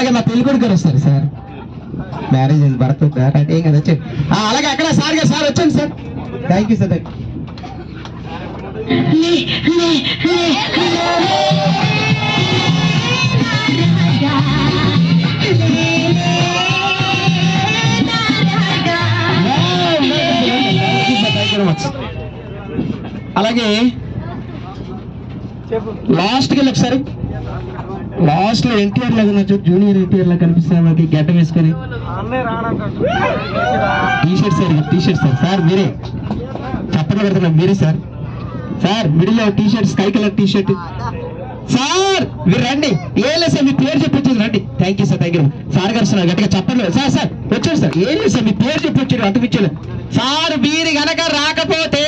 అలాగే మా పెళ్లి కొడుకు గారు వస్తారు సార్. మ్యారేజ్ అయింది భర్త అంటే ఏం కదా వచ్చండి. అలాగే అక్కడ సార్ గారు సార్ వచ్చండి సార్. Thank you sir. అలాగే లాస్ట్కి వెళ్ళి ఒకసారి లాస్ట్ లో ఎన్టీఆర్ లాగా ఉన్నా జూనియర్ ఎన్టీఆర్ లాగా కనిపిస్తున్నా మనకి గడ్డ వేసుకొని టీషర్ట్ సార్ మీరే చప్పట్లు పెడుతున్నారు మీరే సార్. సార్ మిడిల్ లో T shirt sky colour T shirt sir మీరు రండి. ఏం లేదు సార్ మీ పేరు చెప్పొచ్చేది రండి. Thank you sir. Thank you sir గారు సార్ గట్టిగా చెప్పండి సార్. సార్ వచ్చాడు సార్. ఏం లేదు సార్ మీ పేరు చెప్పొచ్చాడు అంత పిచ్చోడు సార్. మీరు గనక రాకపోతే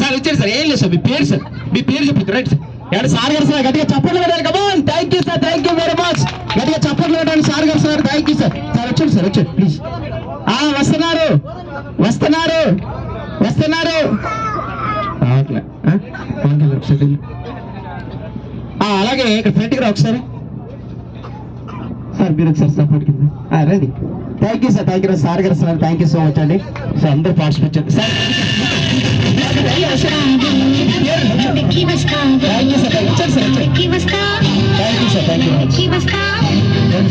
సార్ వచ్చాడు సార్. ఏం లేదు సార్ మీ పేరు సార్. మీ పేరు చెప్పొచ్చు రైట్ సార్. ఎవరు సార్ గారు సార్ గట్టిగా చప్పట్లు పెట్టాలి. Come on. Thank you sir. Thank you very much. గట్టిగా చప్పట్లు పెట్టండి సార్ గారు sir. Thank you sir. Sir వచ్చాడు సార్. వచ్చాడు ప్లీజ్. వస్తున్నారు వస్తున్నారు వస్తున్నారు. అలాగే ఇక్కడ ఫ్రంట్కి రా ఒకసారి సార్. మీరు ఒకసారి సపోర్ట్ కింద రండి. Thank you sir. Thank you sir గారు sir. Thank you so much అండి. సార్ అందరూ పార్టిసిపేట్ చేయండి sir. Thank you sir. Thank you sir. Thank you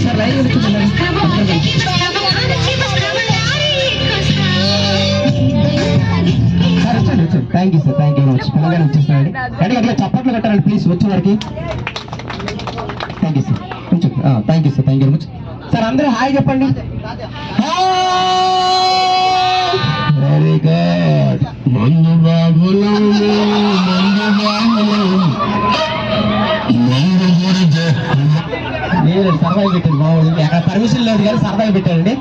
sir. Line thank you sir. Thank you much. పిల్లగానే వచ్చేస్తున్నారండి. గట్టిగా చప్పట్లు పెట్టారండి ప్లీజ్ వచ్చే వారికి. Thank you sir. కొంచెం thank you sir. Thank you much sir. అందరూ హాయ్ చెప్పండి. Very good. మందు బాబులు లేదు సరదాగా పెట్టండి బాగుంది. అక్కడ పర్మిషన్ లేదు కానీ సరదాగా పెట్టారండి.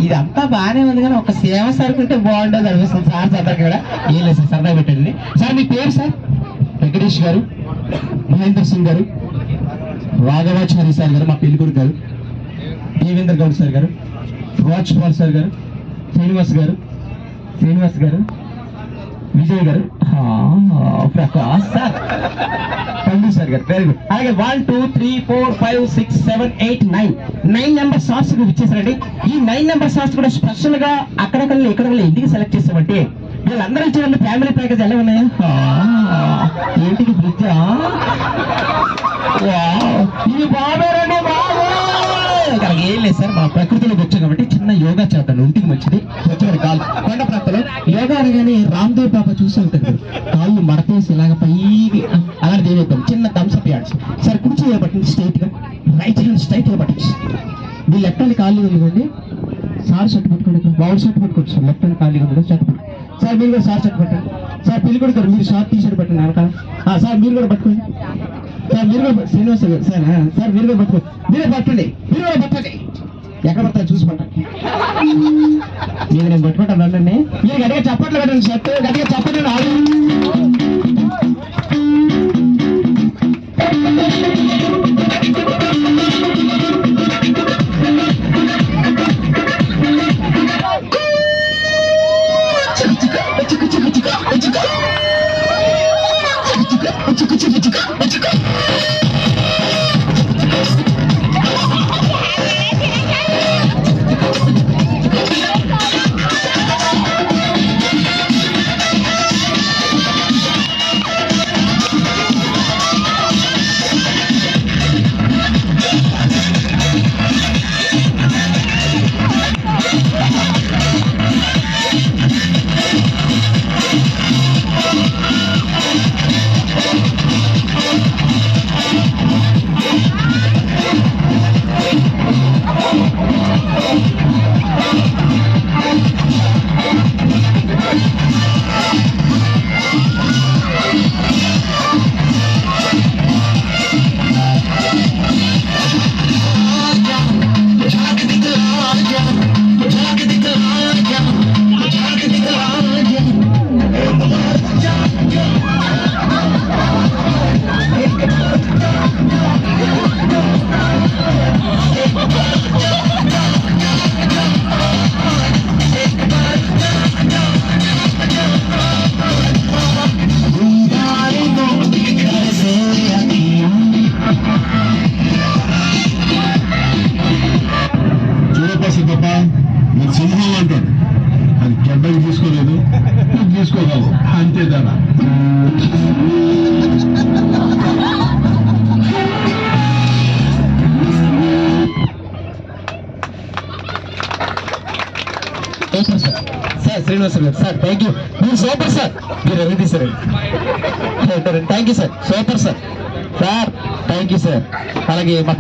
ఇదంతా బాగానే ఉంది కానీ ఒక సేవ సరుకుంటే బాగుండదు అనిపిస్తుంది సార్. సరదాగా కూడా ఏం లేదు సార్. సరదాగా పెట్టండి సార్. మీ పేరు సార్? వెంకటేష్ గారు, మహేందర్ సింగ్ గారు, రాఘవాచారి సార్ గారు, మా పెళ్ళికొడుకు గారు, దేవేంద్ర గౌడ్ సార్ గారు, వాజ్పాల్ సార్ గారు, శ్రీనివాస్ గారు, విజయ్ గారు, ప్రకాష్ సార్, పండు సార్ గారు. Very good. అలాగే 1 2 3 4 5 6 7 8 9 నెంబర్ సార్ట్స్ ఇచ్చేసారండి. ఈ 9 నెంబర్ సార్ట్స్ కూడా స్పెషల్ గా అక్కడక్కడ ఎందుకు సెలెక్ట్ చేసామంటే వీళ్ళందరూ చూడండి ఫ్యామిలీ ప్యాకేజ్ ఎలా ఉన్నాయా? ఏంటికి ఫ్రిడ్జ్ ఇది బాగారండి బాగా. ఏం లేదు సార్. మా ప్రకృతిలోకి వచ్చాం కాబట్టి చిన్న యోగా చేద్దాం. ఒంటికి మంచిది. వచ్చేవాడి కాళ్ళు కొండ ప్రాంతంలో యోగా అనగానే రామ్దేవ్ బాబా చూసి ఉంటుంది. కాళ్ళు మడతేసి ఇలాగ పైకి అలాంటి దేవేద్దాం. చిన్న థమ్స్అప్ యాడ్స్ సార్. కుర్చీ పట్టండి స్ట్రైట్ గా. రైట్ హ్యాండ్ స్ట్రైట్ గా పట్టండి. మీ లెఫ్ట్ హ్యాండ్ ఖాళీగా ఉందండి. సార్ షర్ట్ పట్టుకోండి. బాగుంది షర్ట్ పట్టుకోండి సార్. లెఫ్ట్ హ్యాండ్ ఖాళీగా ఉంది షర్ట్ పట్టుకోండి సార్. మీరు కూడా సార్ షర్ట్ పట్టండి సార్. పెళ్లి కొడుకు మీరు షార్ట్ టీ షర్ట్ పట్టండి వెనకాల సార్. మీరు కూడా పట్టుకోండి సార్. మీరు కూడా శ్రీనివాస్ గారు సార్. సార్ మీరు కూడా పట్టుకోండి. మీరే పట్టండి. మీరు కూడా పట్టండి. ఎక్కడ పడతారు చూసి పట్టండి. మీరు నేను పట్టుకుంటాను రండి. మీరు గట్టిగా చప్పట్లు పెట్టండి. షర్ట్ గట్టిగా చప్పట్లు ఆడు. తీసుకోగలవు అంతే తేడా. సార్ శ్రీనివాసరావు గారు సార్ థ్యాంక్ యూ. మీరు సూపర్ సార్, మీరు ఎవరు తీసారండి. Thank you sir, super sir. Sir thank you sir. అలాగే